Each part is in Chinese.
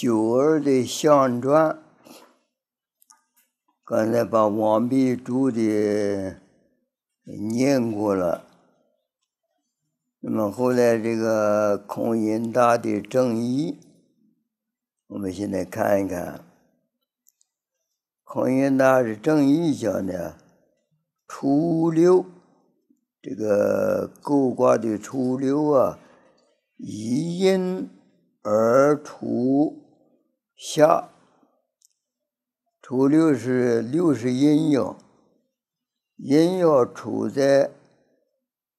九儿的相传，刚才把王弼注的念过了。那么后来这个孔颖达的正义，我们现在看一看。孔颖达的正义讲的初六，这个勾卦的初六啊，一阴而初下。初六是阴爻，阴爻处在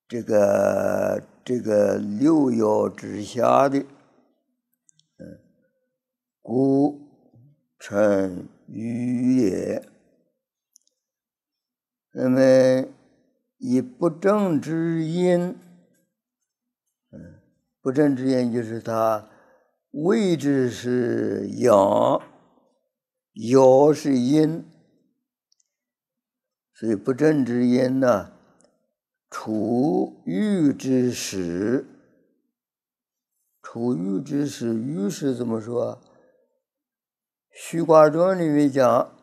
这个六爻之下的，故称禹也。那么以不正之阴，不正之阴就是它位置是阳，爻是阴，所以不正之阴呢，处禹之时。处禹之时，禹是怎么说？序卦传里面讲，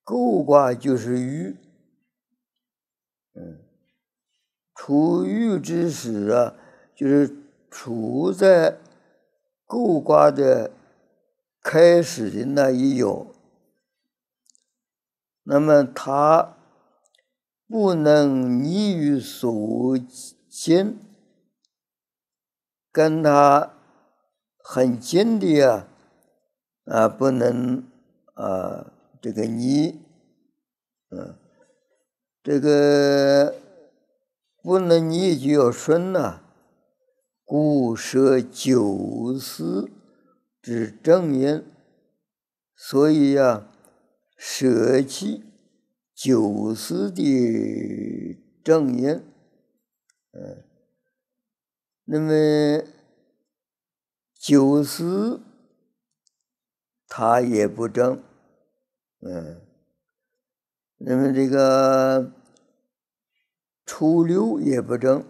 构卦就是禹。处禹之时啊，就是处在构卦的开始的那一爻。那么它不能逆于所近，跟它很近的不能这个逆，这个不能逆就要顺故设九四之正阴，所以舍弃九四的正阴。那么九四它也不正，那么这个初六也不正，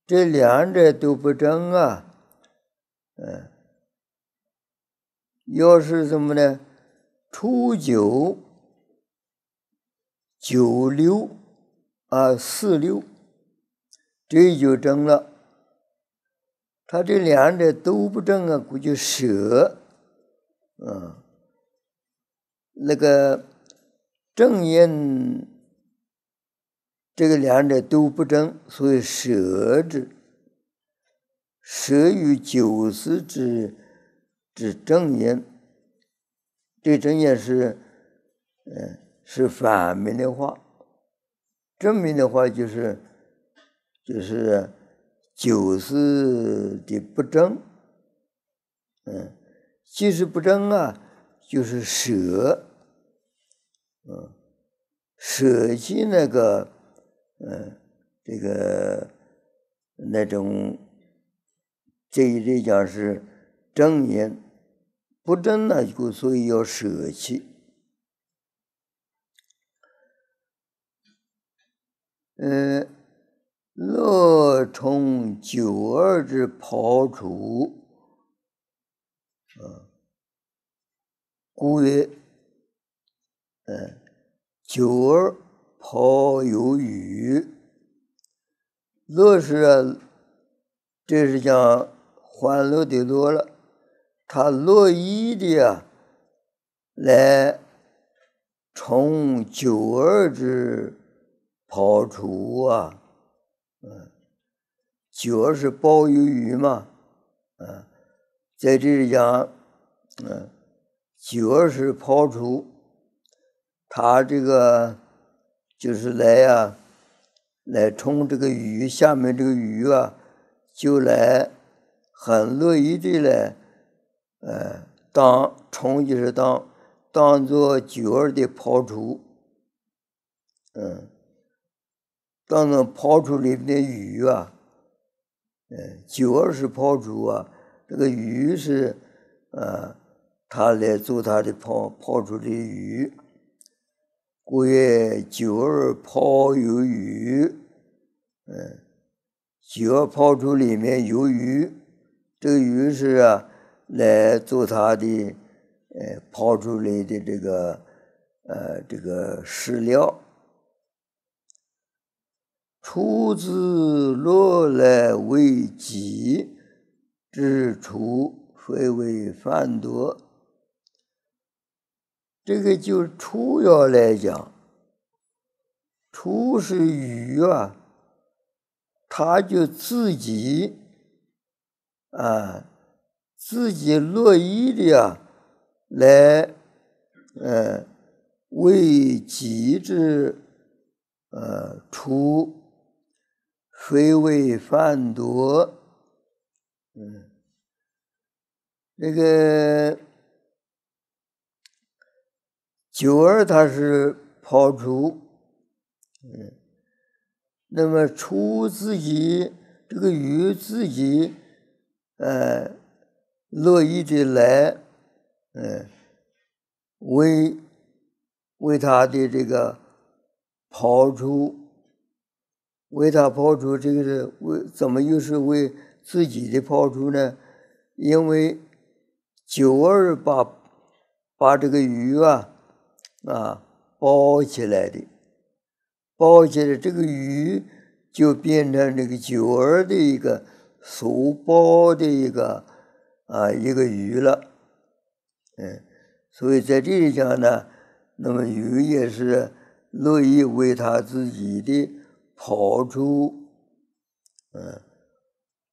这两者都不正要是什么呢？初九、九六四六，这就正了。他这两者都不正估计舍，那个正阴这个两者都不正，所以舍之。舍于九四之正阴，这正阴是反面的话，正面的话就是九四的不正，既是不正就是舍，舍弃那个这个那种，这一类讲是正阴，不正所以要舍弃。乐从九二之庖厨，故曰九二庖有禹。乐是这是讲欢乐的乐了，他乐意的来从九二之庖厨九二是抱有禹嘛，在这里讲，九二是庖厨，他这个就是来冲这个禹，下面这个禹就来很乐意的来冲就是当做九二的庖厨，当做庖厨里面的禹九二是庖厨这个禹是他来做他的庖厨的禹，故曰九二庖有禹。九二庖厨里面有禹，这个鱼是啊，来做它的抛出来的这个饲料。出自若来为己，之出非为犯夺。这个就初要来讲，初是鱼啊，它就自己自己乐意的来为己之出，非为犯夺。这个九儿它是抛出，那么出自己这个鱼自己乐意的来为它的这个抛出，为它抛出，这个是怎么又是为自己的抛出呢？因为九儿把这个鱼包起来的，包起来这个鱼就变成这个九儿的一个所包的一个鱼了。所以在这里讲呢，那么鱼也是乐意为他自己的抛出，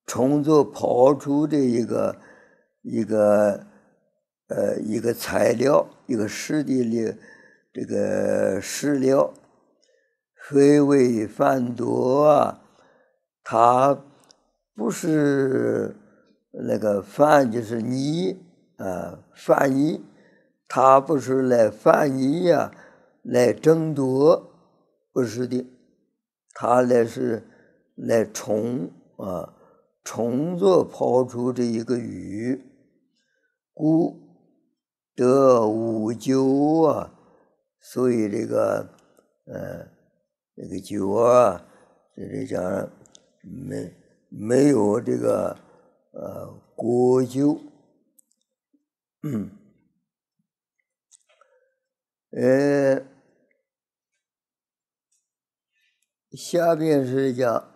充作抛出的一个材料，一个湿的这个饲料，非为犯夺它不是那个犯就是泥犯泥，它不是来犯泥来争夺，不是的，它是来充作抛出这一个鱼，故得无咎所以这个酒这里讲没有这个国咎。下边是讲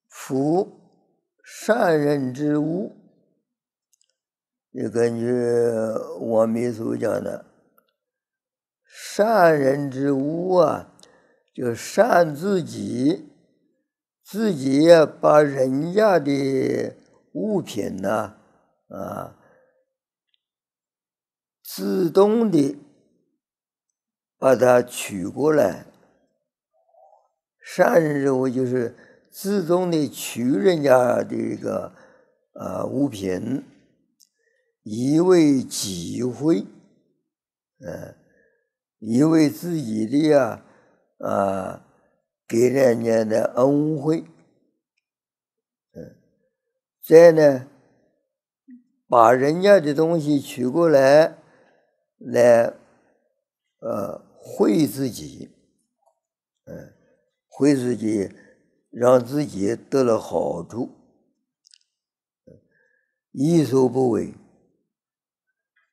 夫善人之物，就根据王秘书讲的，善人之物就善自己把人家的物品自动的把它取过来。善人之物就是自动的取人家的这个物品，以为己惠，以为自己的给人家的恩惠，再呢把人家的东西取过来惠自己，惠自己，让自己得了好处，己所不为。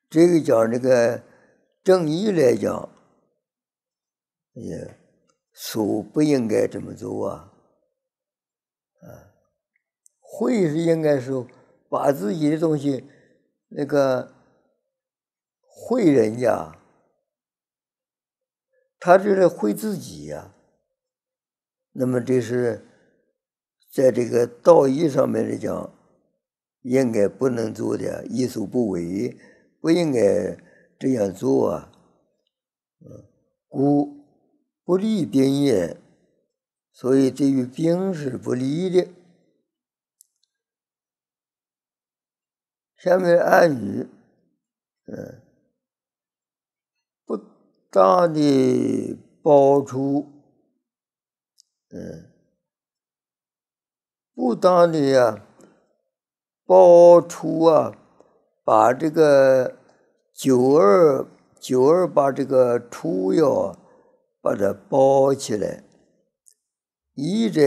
这个讲这个正义来讲，也所不应该这么做惠是应该是把自己的东西那个惠人家，他这是惠自己那么这是在这个道义上面来讲，应该不能做的，己所不为，不应该这样做故不利宾也，所以对于宾是不利的。下面暗语不当的包出，不当的包出把这个九儿把这个出把它包起来。义者，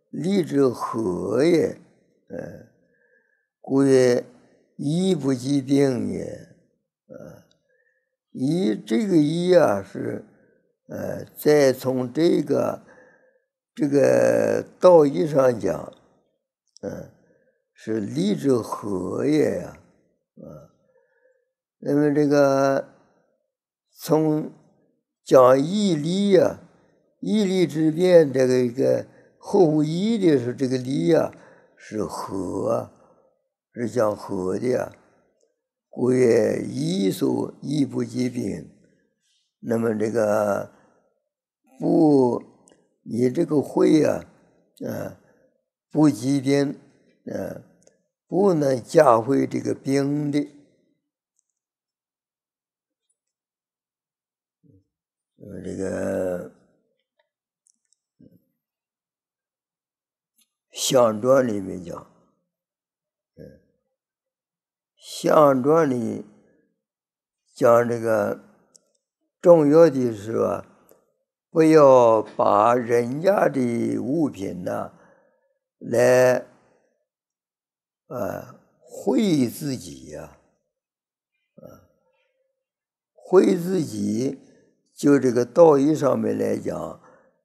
利之和也，故曰义不及病也。义这个义啊，是再从这个道义上讲，是利之和也呀，那么这个从讲义利呀，义利之辩，这个一个后乎义的是这个利呀，是和，是讲和的呀。故曰义所义不及病。那么这个不，你这个会呀，不及病，不能驾会这个病的。这个相传里面讲，相传里讲这个重要的是吧，不要把人家的物品呢来毁自己呀，毁自己，就这个道义上面来讲，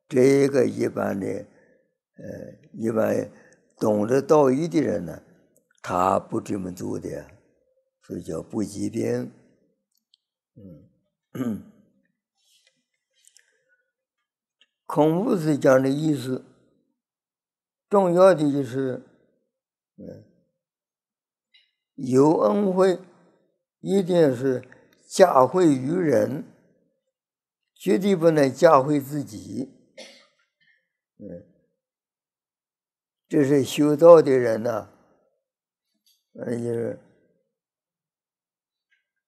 这个一般的一般懂得道义的人呢，他不这么做的，所以叫不及病。孔夫子讲的意思，重要的就是有恩惠，一定是加惠于人，绝对不能加惠自己。这是修道的人呢，就是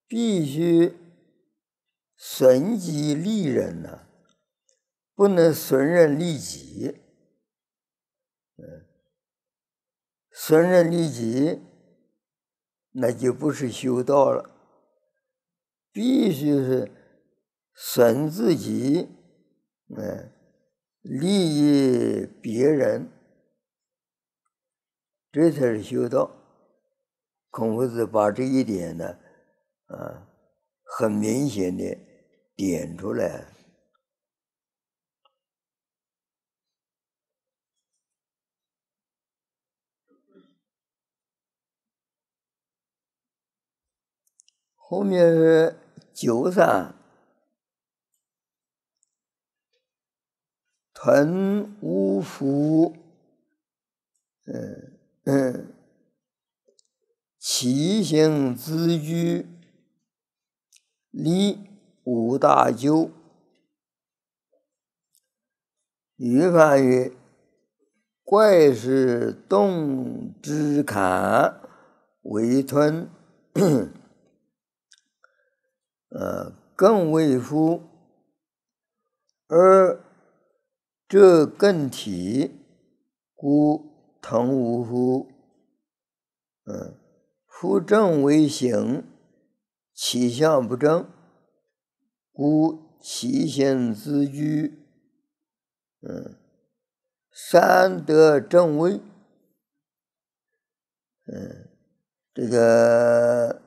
必须损己利人呢，不能损人利己。损人利己，那就不是修道了。必须是损自己，利益别人，这才是修道。孔夫子把这一点呢，很明显的点出来。后面是93，屯五福，其行自居，立五大咎。语法曰：怪是动之坎为屯，更为夫，而这更体，故腾无夫。夫正为行，其象不正，故其行自居。三得正位，这个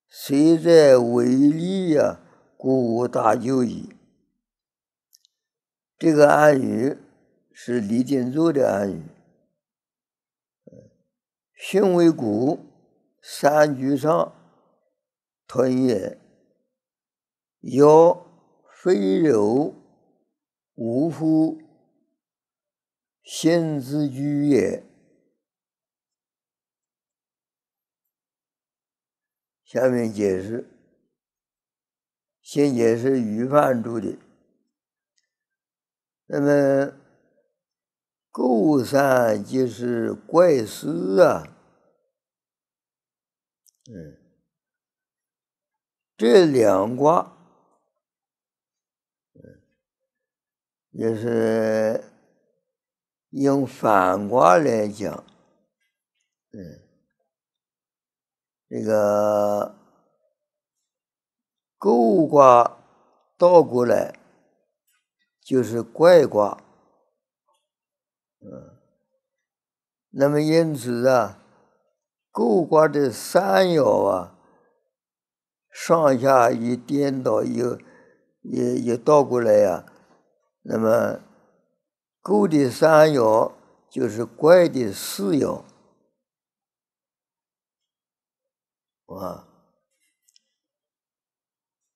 虽在为利呀，故无大咎矣。这个暗语是李定做的暗语。巽为谷，三居上，屯也。爻非柔，无夫，行自居也。下面解释，先解释余范注的。那么构三就是怪事啊，这两卦也是用反卦来讲，这个构卦倒过来就是怪卦。那么因此啊，构卦的三爻啊，上下一颠倒，也倒过来呀。那么构的三爻就是怪的四爻啊。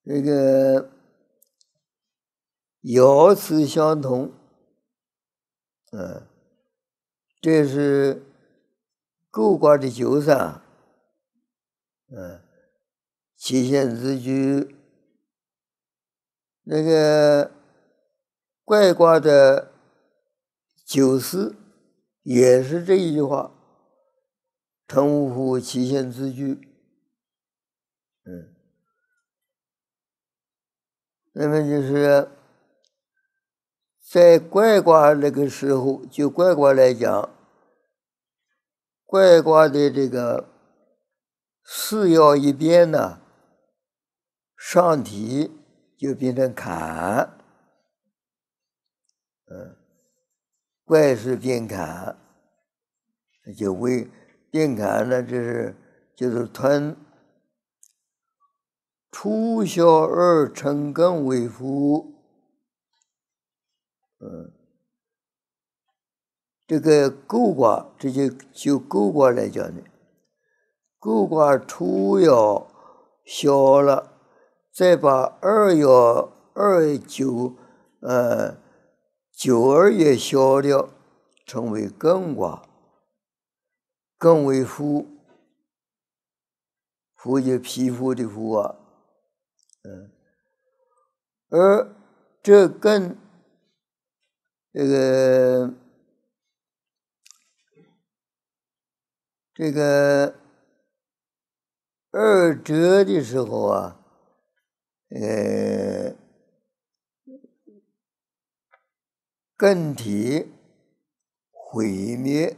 这个爻辞相同，这是构卦的九三，七贤之居。那个怪卦的九四也是这一句话：腾无乎，其贤之居。那么就是在怪卦那个时候，就怪卦来讲，怪卦的这个四爻一变呢，上提就变成坎，怪是变坎，就为变坎呢，就是吞。初小而成艮为夫，这个构卦，这就构卦来讲的，构卦初爻小了，再把二爻九二也消掉，成为艮卦。艮为肤，肤就皮肤的肤啊。而这跟这个二折的时候啊，艮体毁灭，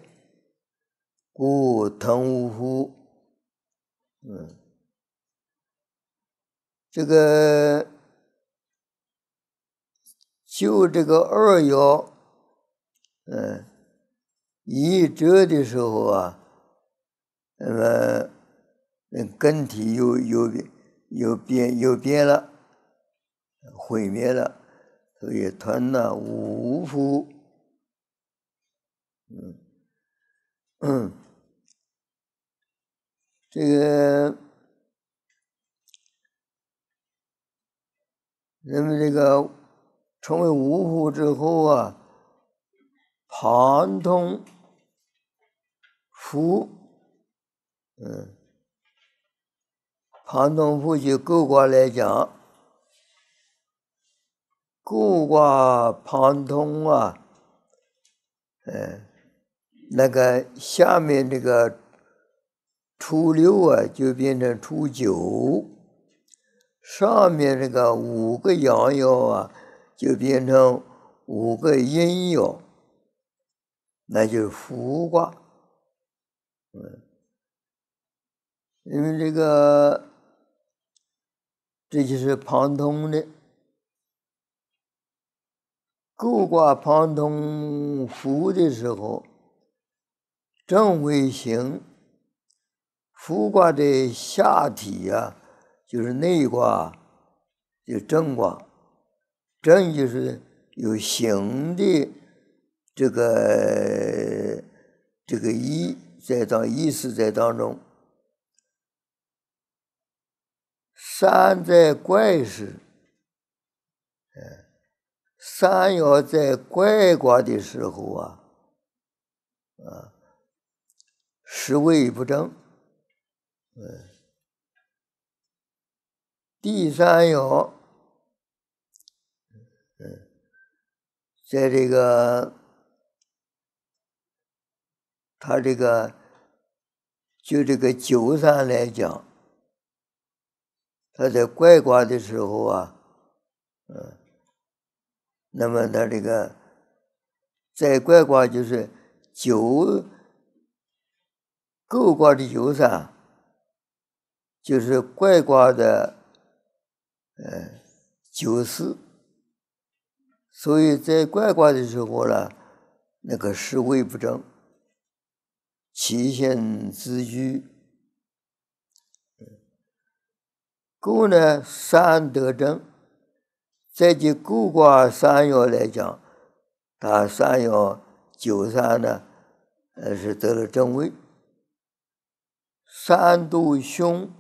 故腾无乎。这个就这个二爻，一折的时候啊，那么艮体又变了，毁灭了，所以吞了无乎。这个那么这个成为无乎之后啊，旁通夫，旁通夫就构卦来讲，构卦旁通啊，那个下面这个初六啊，就变成初九，上面这个五个阳爻啊，就变成五个阴爻，那就是复卦。因为这就是旁通的。构卦旁通复的时候，正为行。复卦的下体啊，就是内卦，就正卦。正就是有形的这个意思在当中。三在怪时，三爻在怪卦的时候啊，实位不正。第三爻，在这个他就这个九三来讲，他在怪卦的时候啊，那么他这个在怪卦就是构卦的九三，就是怪卦的九四，所以在怪卦的时候呢，那个是位不正，其现自居。故呢三得正，在这故卦三爻来讲，它三爻93呢，是得了正位。三度凶，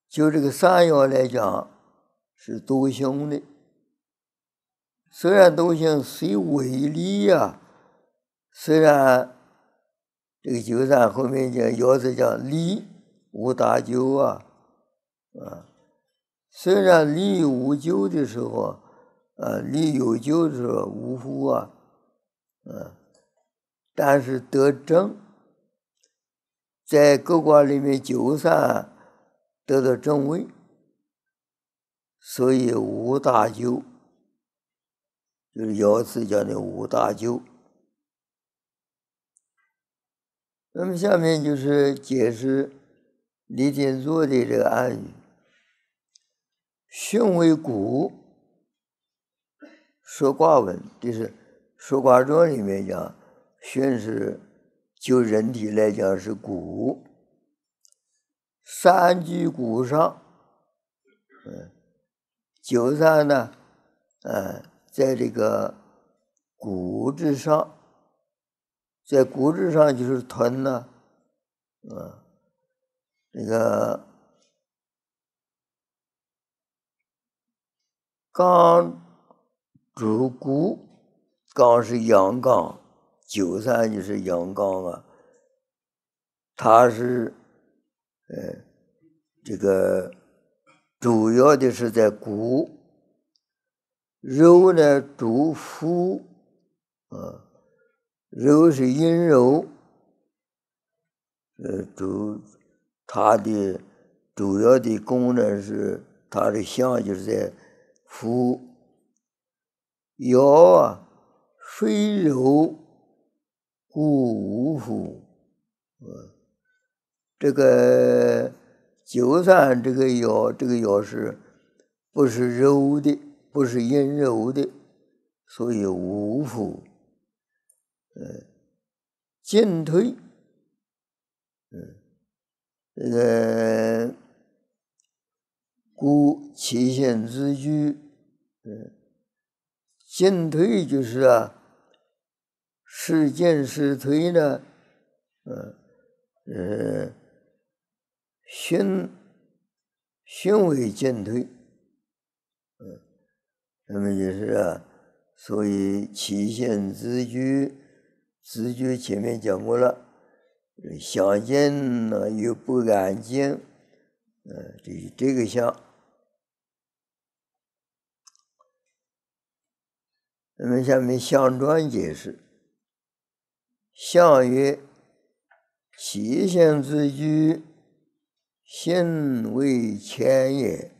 就这个三爻来讲是多凶的。虽然多凶，虽为利呀，虽然这个93后面讲爻辞讲利无大咎啊，虽然利无咎的时候，利有咎的时候无福啊，但是得正，在各卦里面93得到正位，所以无大咎，就是爻辞讲的无大咎。那么下面就是解释李天作的这个暗语。巽为谷，说卦文，就是说卦传里面讲，巽是就人体来讲是谷，三居谷上，93呢，在这个谷之上，在谷之上就是屯呢，这个刚主谷，刚是阳刚，93就是阳刚啊，它是这个主要的是在谷，柔呢主夫，柔是阴柔，它的主要的功能是它的象就是在夫。爻啊，虽柔故无夫，这个93这个爻是不是柔的，不是阴柔的，所以无夫。进退，这个故其现自居，进退就是是进是退呢，巽为进退，那么就是所以其现自居，自居前面讲过了，相见呢又不安静，这个象。那么下面象传解释，象曰：其现自居，现为乾也。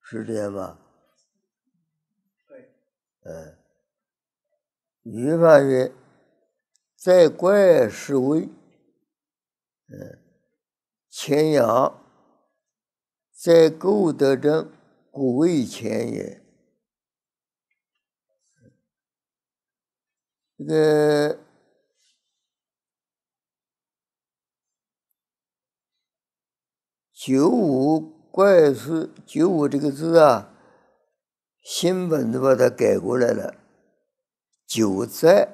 是这样吧？语法曰：在怪是位，乾阳，在构得正，故为乾也。这个95怪是95这个字新本子把它改过来了，久在，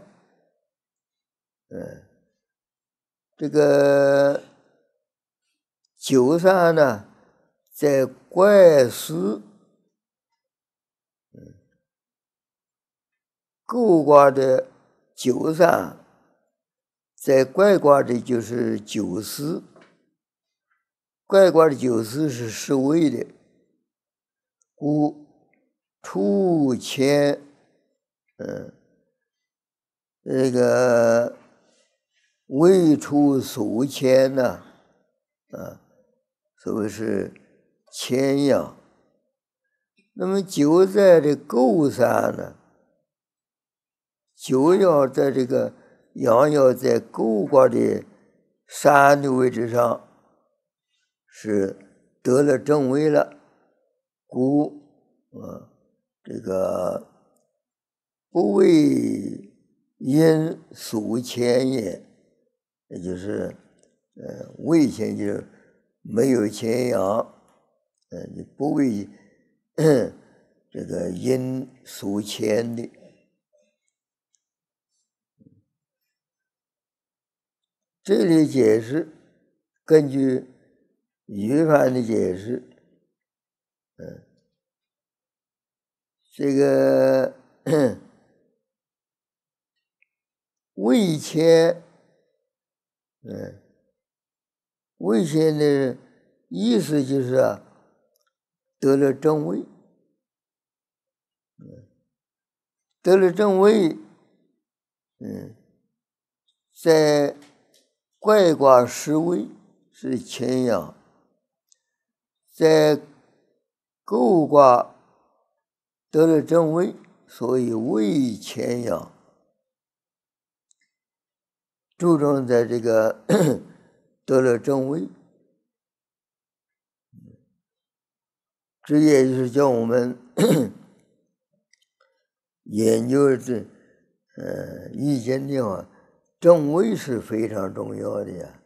这个93呢，在怪师，构卦的93，在怪卦的就是94，怪卦的94是是位的，故出乾，这个未出属乾呢，所谓是乾阳。那么九在这构上呢，九爻在这个阳爻在构卦的3的位置上是得了正位了，故这个不为因所牵也，也就是未牵就是没有牵养，你不为这个因所牵的。这里解释，根据余范的解释，这个未牵，未牵的意思就是得了正位，得了正位，在怪卦失位是牵养，在构卦得了正位，所以未牵养。注重在这个得了正位，这也就是叫我们研究这易经的话，正位是非常重要的呀。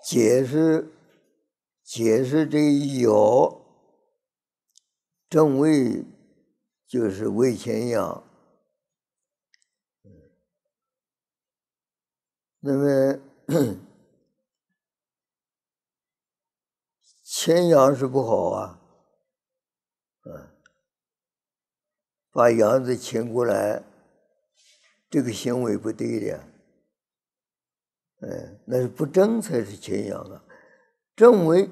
解释这一爻，正位就是未牵养。那么牵羊是不好啊，把羊子牵过来，这个行为不对的，那是不正才是牵羊啊，正位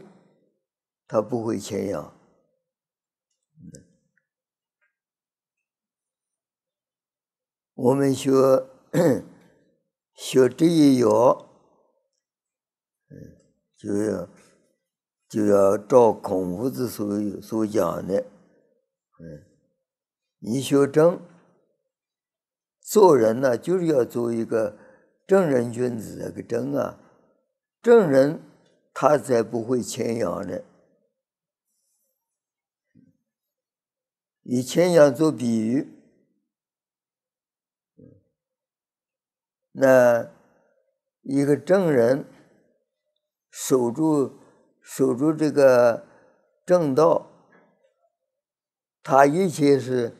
他不会牵羊。我们学这一爻，就要照孔夫子所讲的，你学正，做人呢就是要做一个正人君子，那个正啊，正人他才不会牵羊的。以牵羊做比喻，那一个正人守住这个正道，他一切是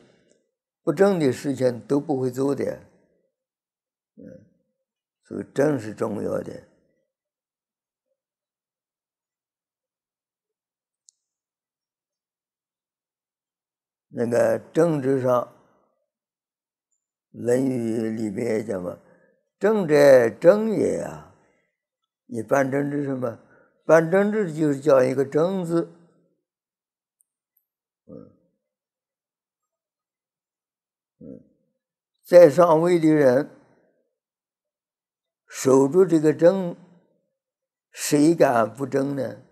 不正的事情都不会做的，所以正是重要的。那个政治上，《论语》里面讲嘛，正者正也啊。你办政治什么？办政治就是讲一个正字，在上位的人守住这个正，谁敢不正呢？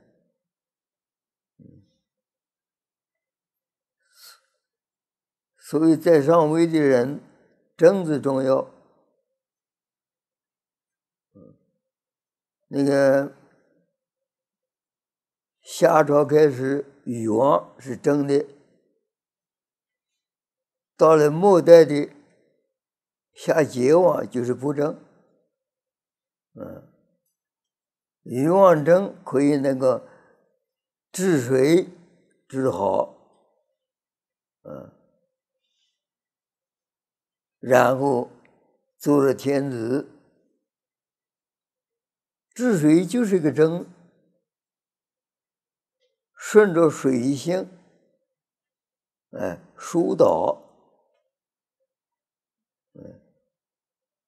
所以在上位的人，正字重要。那个夏朝开始，禹王是正的，到了末代的夏桀王就是不正。禹王正可以那个治水治好，然后做了天子，治水就是个正，顺着水性，疏导。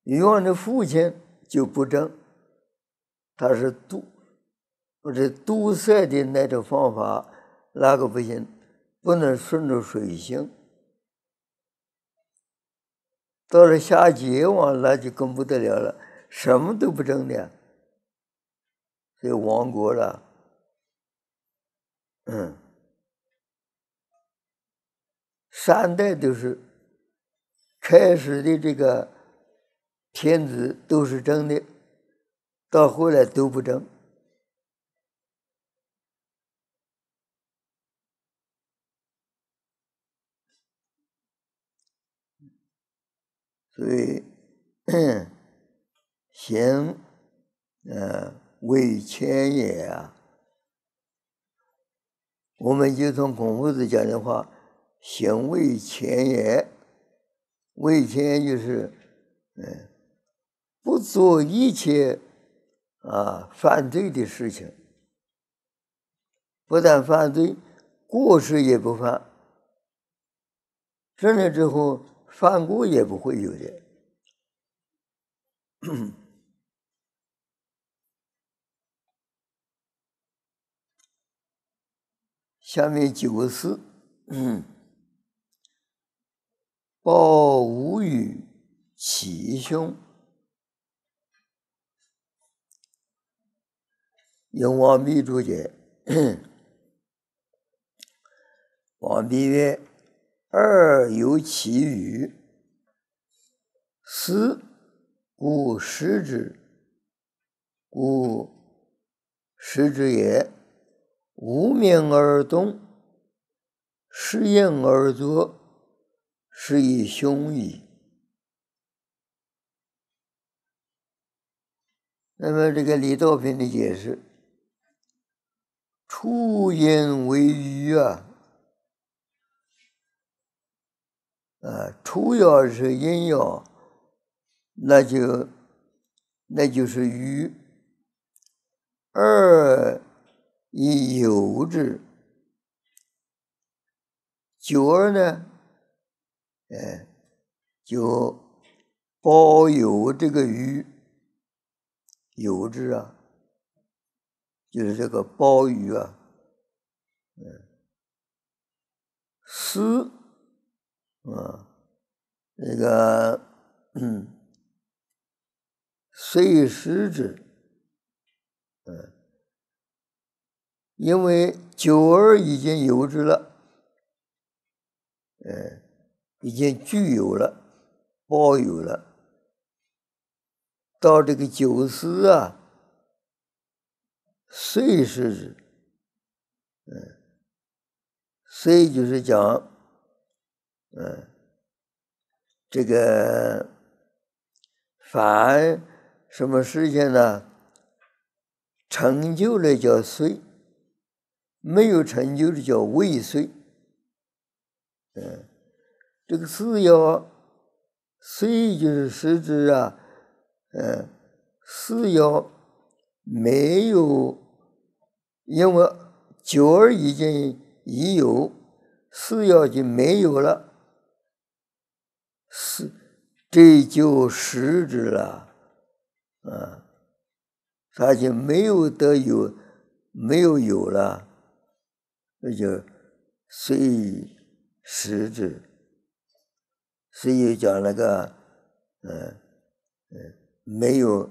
禹王的父亲就不正，他是堵塞的那种方法，那个不行，不能顺着水性。到了夏桀王，那就更不得了了，什么都不正的，所以亡国了。3代都是开始的这个天子都是正的，到后来都不正。所以行为前也啊，我们就从孔夫子讲的话，行为前也，为前就是不做一切犯罪的事情，不但犯罪，过失也不犯，生了之后犯过也不会有的。下面94，报无与其凶。用王弼注解，王弼曰：“二有其语，斯故失之。故失之也，无名而动，失言而作，是以凶矣。”那么这个李道平的解释，出言为语出要是引要，那就是语。二以有之，久而呢，就保有这个语，有之就是这个褒语思这个虽失之，因为久而已经有之了，已经具有了，保有了。到这个九思遂失之，遂就是讲，这个凡什么事情呢？成就了叫遂，没有成就的叫未遂。这个次要虽就是失之次要没有，因为久而已经已有，次要就没有了，这就失之了他就没有得有，没有有了，那就虽失之。所以讲那个没有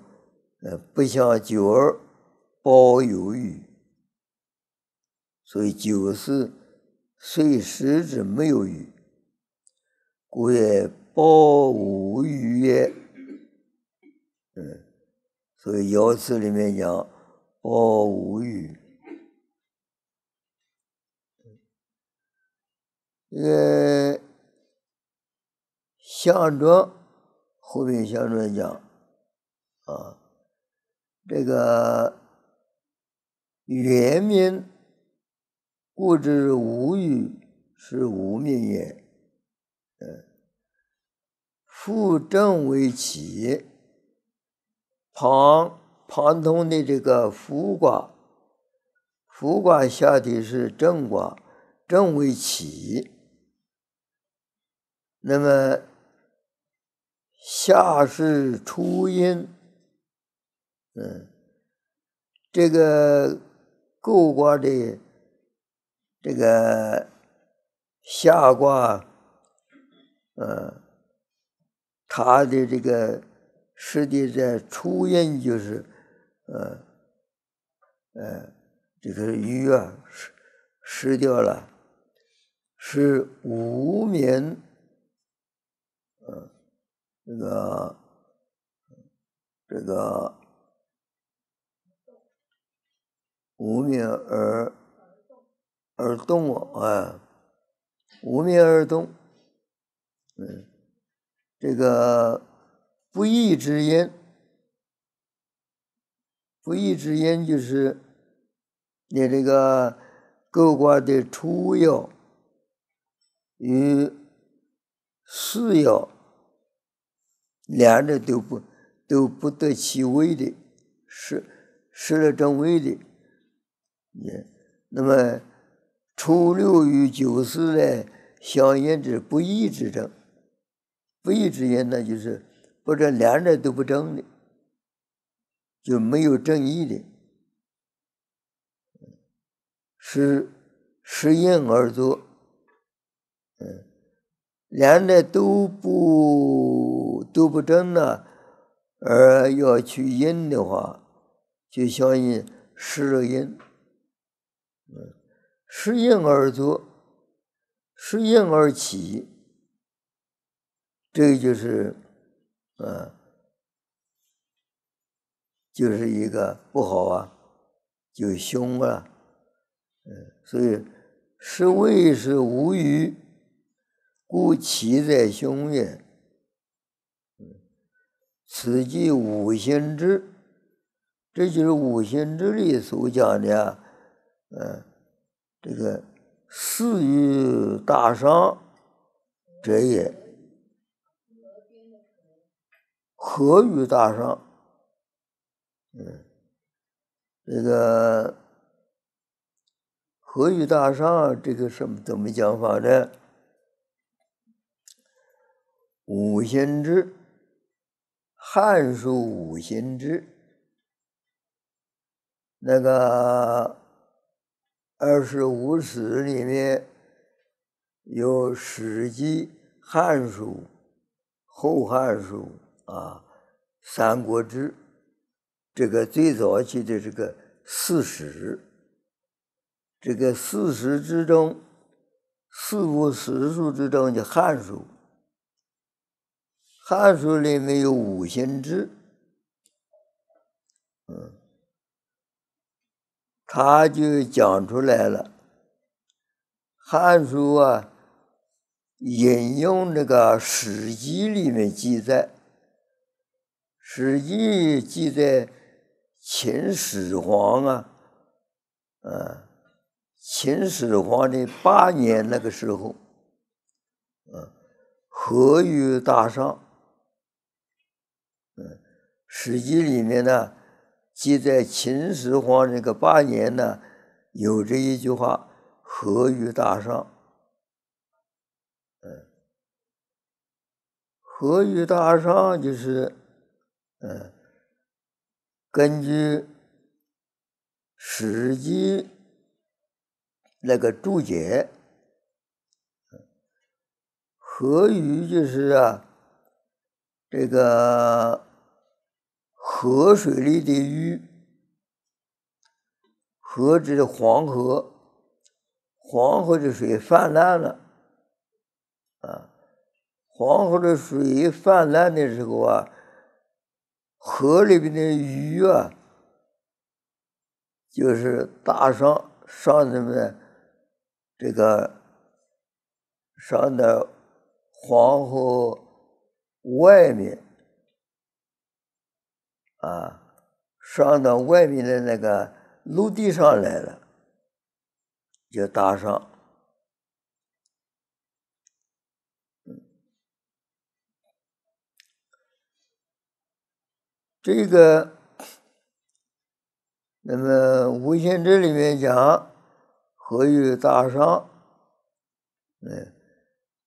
不像久而保有语，所以久是虽失之没有语，故曰保无语也。所以爻辞里面讲保无语。象状后面象状讲这个原名故知无语，是无名也。复正为起，旁通的这个复卦，复卦下体是正卦，正为起。那么下是初阴，这个构卦的这个下卦，它的这个实际在初阴就是这个鱼失掉了，是无名这个这个无名而动啊，无名而动，这个不义之因，不义之因就是你这个各卦的初爻与次爻两者都不得其位的，失了正位的。那么初六与九四呢，相应之不义之正。不义之因呢，就是或者两者都不正的，就没有正义的，是因而作。两者都不正呢，而要去因的话，就相应失了因。是因而作，是因而起，这个就是就是一个不好啊，就凶啊。所以是谓是无余，故其在凶也。此即五行之，这就是五行之里所讲的这个四于大伤者也。合于大伤，这个合于大伤，这个怎么讲法呢？五行之，《汉书》五行之，那个25史里面有《史记》《汉书》《后汉书》《三国志》，这个最早期的这个四史，这个四史之中，四部史书之中的《汉书》，《汉书》里面有五行之，他就讲出来了。《汉书》引用这个《史记》里面记载，《史记》记载秦始皇秦始皇的8年那个时候，合于大伤。史记里面呢，记载秦始皇这个8年呢，有这一句话：合于大伤。合于大伤就是根据史记那个注解，合于就是这个河水里的鱼，河指的黄河，黄河的水泛滥了黄河的水泛滥的时候河里边的鱼就是大伤什么呢？这个伤到黄河外面上到外面的那个陆地上来了，就大伤。这个，那么五行志里面讲合于大伤，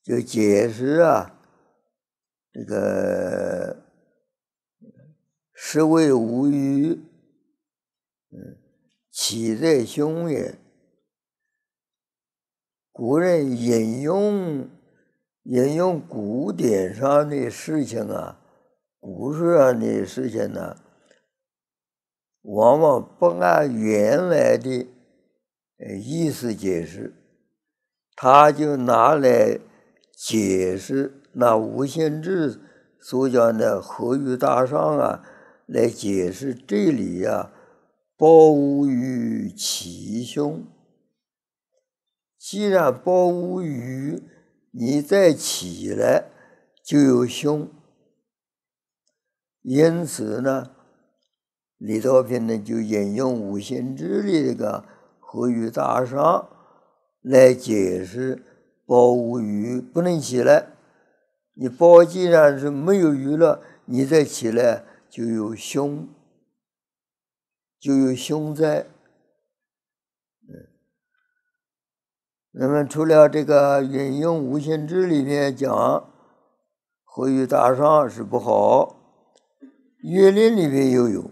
就解释这个是谓无余，其在凶也。古人引用古典上的事情古书上的事情呢，往往不按原来的意思解释，他就拿来解释那五行志所讲的合于大伤来解释这里呀，包无余其凶。既然包无余，你再起来就有凶。因此呢，李道品呢就引用五行之里这个合于大伤来解释包无余不能起来。你包既然是没有余了，你再起来就有凶，就有凶灾。那么除了这个引用五行之里面讲合于大伤是不好，岳林里面又有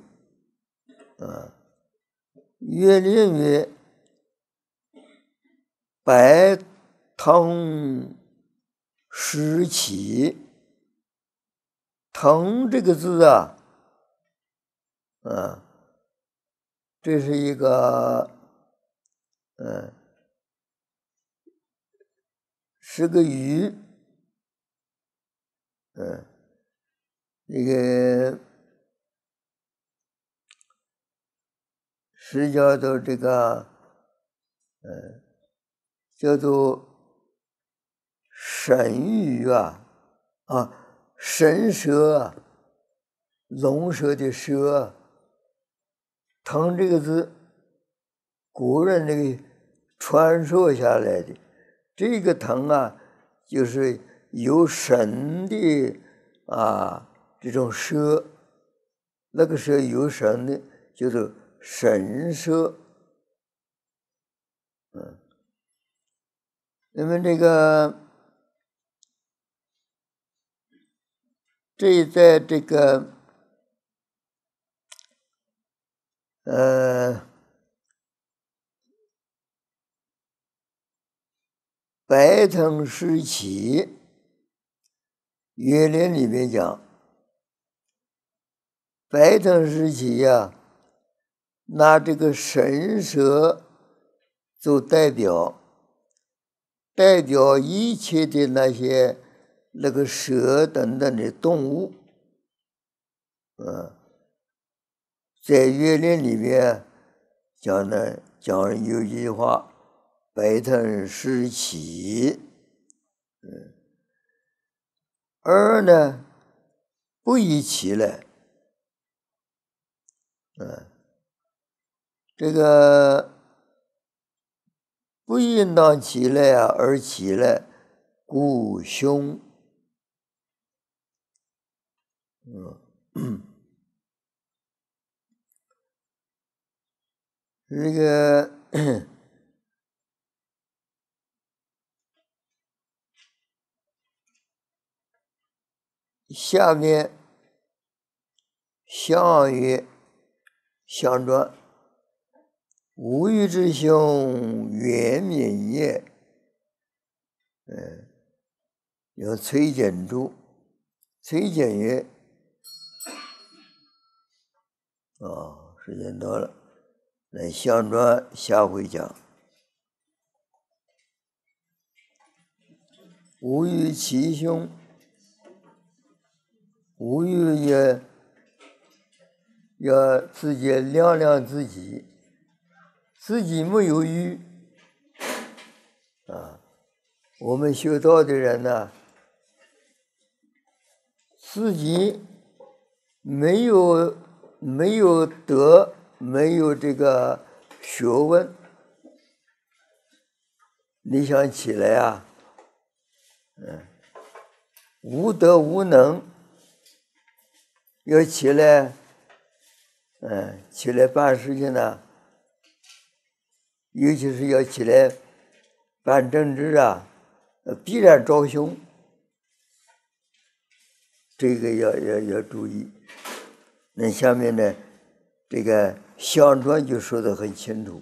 岳林曰白腾湿起，腾这个字这是一个是个鱼，这个是叫做这个叫做神鱼神蛇，龙蛇的蛇。腾这个字，古人那个传说下来的，这个腾就是有神的这种蛇，那个蛇有神的，就是神蛇。那么在这个白腾湿起岳林里面讲，白腾湿起拿这个神蛇做代表一切的那个蛇等等的动物。在岳林里面讲有一句话，白腾湿起，而呢不宜起来，这个不应当起来而起来，故凶。这个下面象曰：象传，无余之凶，元敏也。有崔简注，崔简曰：时间到了，那象传下回讲。无余其凶，无余也要自己量量自己，自己没有余我们修道的人自己没有德，没有这个学问，你想起来无德无能，要起来办事情尤其是要起来办政治必然招凶，这个要注意。那下面呢，这个象传就说得很清楚。